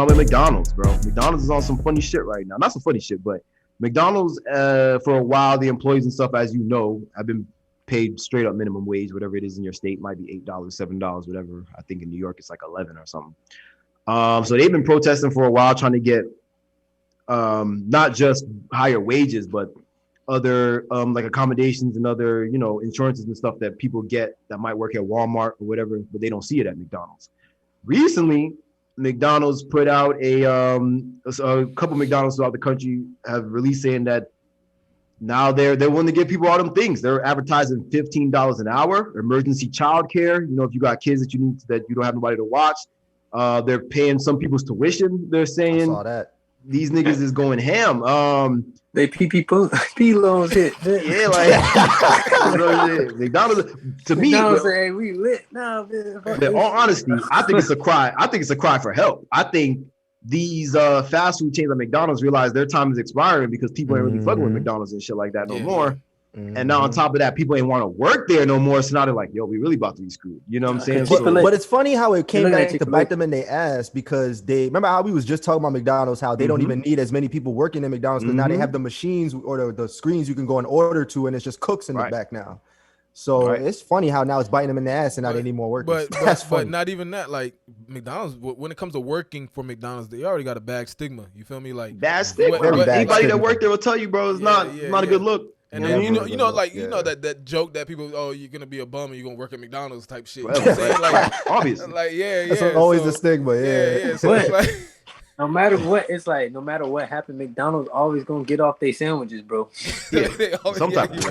on with McDonald's, bro. McDonald's is on some funny shit right now. Not some funny shit, but McDonald's, for a while, the employees and stuff, as you know, have been paid straight up minimum wage, whatever it is in your state, might be $8, $7, whatever. I think in New York it's like 11 or something. So they've been protesting for a while, trying to get not just higher wages, but other like accommodations and other, insurances and stuff that people get that might work at Walmart or whatever, but they don't see it at McDonald's. Recently, McDonald's put out a couple McDonald's throughout the country have released saying that now they're willing to give people all them things. They're advertising $15 an hour, emergency childcare. If you got kids that you don't have nobody to watch, they're paying some people's tuition. They're saying I saw that. These niggas is going ham. They pee loans hit. Yeah, like McDonald's to me. McDonald's say, we lit now, man. In all honesty, I think it's a cry. I think it's a cry for help. I think these fast food chains like McDonald's realize their time is expiring because people ain't really fucking with McDonald's and shit like that no more. And now on top of that, people ain't want to work there no more. So now they're like, yo, we really about to be screwed. You know what I'm saying? But it's funny how it came back to bite them in their ass because they remember how we was just talking about McDonald's, how they don't even need as many people working in McDonald's because now they have the machines or the screens you can go and order to, and it's just cooks in the back now. So it's funny how now it's biting them in the ass and now they need more workers. But not even that. Like McDonald's, when it comes to working for McDonald's, they already got a bad stigma. You feel me? Like bad stigma. Anybody that worked there will tell you, bro, it's not a good look. And then you know that joke that people, you're gonna be a bum and you're gonna work at McDonald's type shit. You know what I'm saying? Like obviously, like that's always the stigma. So but no matter what, it's like no matter what happened, McDonald's always gonna get off their sandwiches, bro. Sometimes.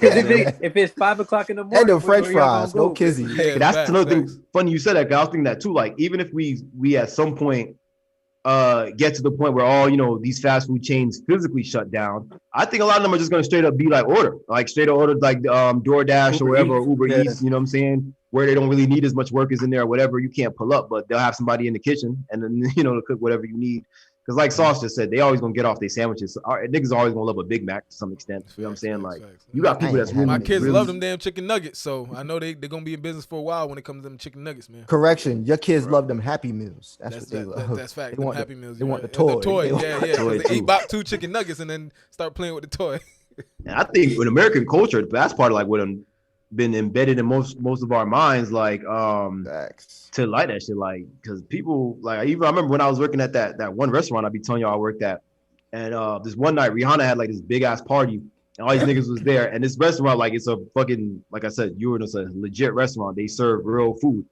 If it's 5 o'clock in the morning, and the French fries, no kizzy. That's another thing. Funny you said that. Cause I was thinking that too. Like even if we at some point get to the point where all these fast food chains physically shut down, I think a lot of them are just gonna straight up be like straight up order like DoorDash or wherever, Uber Eats, you know what I'm saying, where they don't really need as much workers in there or whatever. You can't pull up, but they'll have somebody in the kitchen and then to cook whatever you need. Because like Sauce just said, they always gonna get off their sandwiches. So niggas are always gonna love a Big Mac to some extent. You know what I'm saying? Like you got people that's really, my kids really love them damn chicken nuggets, so I know they're gonna be in business for a while when it comes to them chicken nuggets, man. Correction, your kids love them Happy Meals. That's what they love. That's fact. They want Happy Meals. They want the toy. The toy, toy they eat about 2 chicken nuggets and then start playing with the toy. And I think in American culture, that's part of like what been embedded in most of our minds, like to like that shit, like because people like I remember when I was working at that one restaurant I be telling y'all I worked at, and this one night Rihanna had like this big ass party and all these niggas was there, and this restaurant, like it's a fucking, like I said, it's a legit restaurant. They serve real food.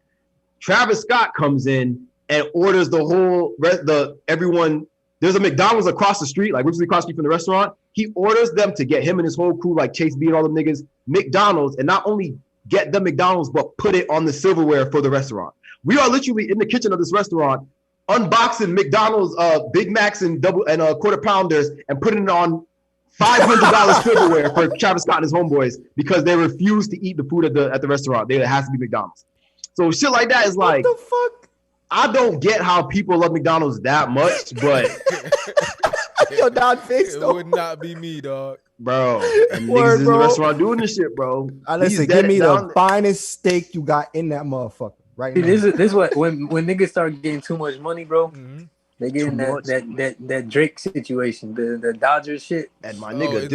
Travis Scott comes in and orders the whole everyone. There's a McDonald's across the street, like literally across the street from the restaurant. He orders them to get him and his whole crew, like Chase B and all them niggas, McDonald's, and not only get them McDonald's, but put it on the silverware for the restaurant. We are literally in the kitchen of this restaurant, unboxing McDonald's Big Macs and quarter pounders and putting it on $500 silverware for Travis Scott and his homeboys because they refuse to eat the food at the restaurant. It has to be McDonald's. So shit like that is like, what the fuck? I don't get how people love McDonald's that much, but yo, non-fixed. It would not be me, dog. Bro, and niggas in the restaurant doing this shit, bro. Listen, give me the finest steak you got in that motherfucker right now. This is what when niggas start getting too much money, bro. They get in that Drake situation, the Dodgers shit. And my nigga,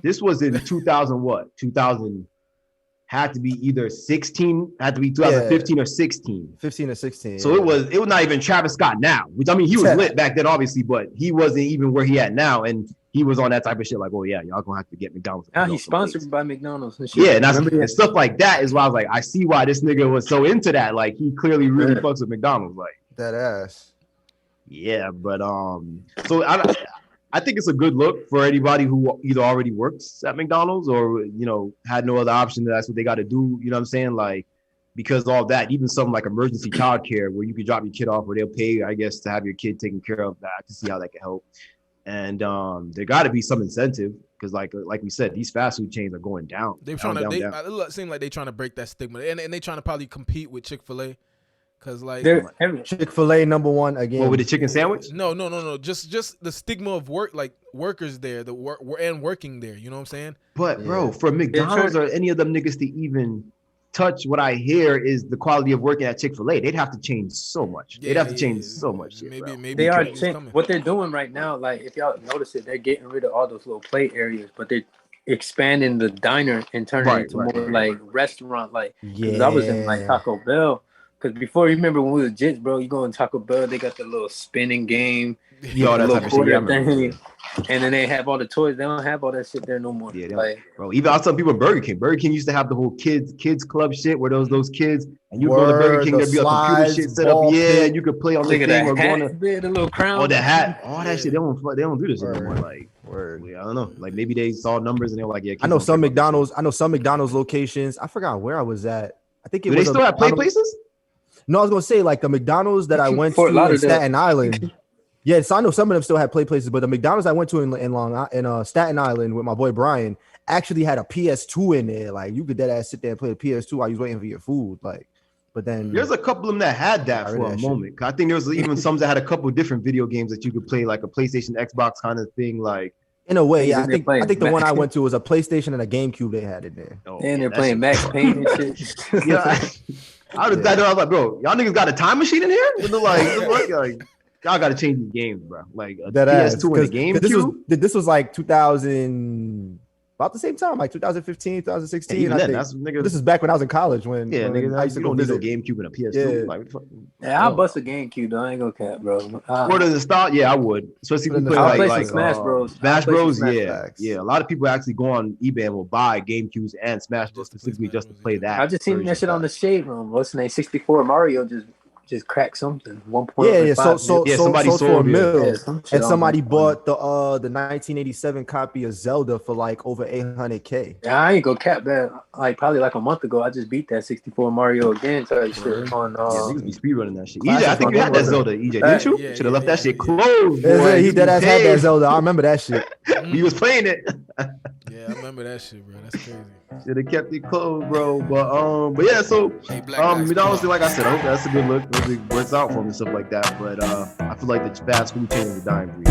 this was in 2000 what? 2000 had to be either 16, had to be 2015 or 16. 15 or 16. So it was not even Travis Scott now, which I mean he was lit back then, obviously, but he wasn't even where he at now, and he was on that type of shit like, oh yeah, y'all gonna have to get McDonald's. Now he's sponsored by McDonald's and shit. Yeah, and stuff like that is why I was like, I see why this nigga was so into that. Like he clearly really fucks with McDonald's, like that ass. Yeah, but so I think it's a good look for anybody who either already works at McDonald's or, had no other option. That's what they got to do. You know what I'm saying? Like, because all that, even something like emergency childcare where you can drop your kid off or they'll pay, I guess, to have your kid taken care of. I can see how that can help. And there got to be some incentive because, like we said, these fast food chains are going down. They're trying to. It seems like they're trying to break that stigma, and they're trying to probably compete with Chick-fil-A. Cause like Chick-fil-A number 1 again. What with the chicken sandwich? No. Just the stigma of work, like workers there, and working there. You know what I'm saying? But bro, for McDonald's or any of them niggas to even touch what I hear is the quality of working at Chick-fil-A. They'd have to change so much. They'd have to change so much shit. Maybe they are what they're doing right now. Like if y'all notice it, they're getting rid of all those little play areas, but they're expanding the diner and turning it into more like restaurant. Like because I was in like Taco Bell. Because before, you remember when we was Jits, bro, you go in Taco Bell, they got the little spinning game, that type of shit. And then they have all the toys. They don't have all that shit there no more. Yeah, like, bro. Even I was telling people Burger King. Burger King used to have the whole kids club shit where those kids and you go to Burger King, there'd be a computer shit set up. Yeah, and you could play on the thing or go on the little crown. Oh, the hat. All that shit. They don't do this anymore. Like, I don't know. Like maybe they saw numbers and they were like, yeah. I know some McDonald's locations. I forgot where I was at. I think it was. They still have play places? No, I was gonna say like the McDonald's that I went to in Staten Island. Yeah, so I know some of them still had play places, but the McDonald's I went to in Staten Island with my boy Brian actually had a PS2 in there. Like you could dead ass sit there and play the PS2 while you was waiting for your food. Like, but then there's a couple of them that had that for a moment. I think there was even some that had a couple of different video games that you could play, like a PlayStation, Xbox kind of thing. Like in a way, yeah. I think the one I went to was a PlayStation and a GameCube. They had in there. And they're playing Max Payne and shit. Yeah. I was like, bro, y'all niggas got a time machine in here? Like y'all got to change these games, bro. Like a PS2 and a GameCube. This was like 2000, about the same time, like 2015, 2016. Even then, this is back when I was in college. When I used to go visit a GameCube and a PS2. Yeah. Like, I'll bust a GameCube though. I ain't gonna cap, bro. What does it start? Yeah, I would. Especially if you play like Smash Bros. Smash Bros. Yeah. A lot of people actually go on eBay and will buy GameCubes and Smash Bros. Specifically just to play that. I just seen that shit on the Shade Room. What's the name? 64 Mario just cracked something. 1.5. Somebody sold for $1 million, and somebody bought the 1987 copy of Zelda for like over $800K. Yeah, I ain't gonna cap that. Like probably like a month ago, I just beat that 64 Mario again. Type shit on. Niggas be speedrunning that shit. EJ, I think you had that Zelda. EJ, didn't you? Should have left that shit closed. He dead ass had that Zelda. I remember that shit. He was playing it. Yeah, I remember that shit, bro. That's crazy. Should have kept it closed, bro. But yeah, so McDonald's, like I said, I hope that's a good look. Hope it works out for me and stuff like that. But I feel like the fast food chain is a dying breed.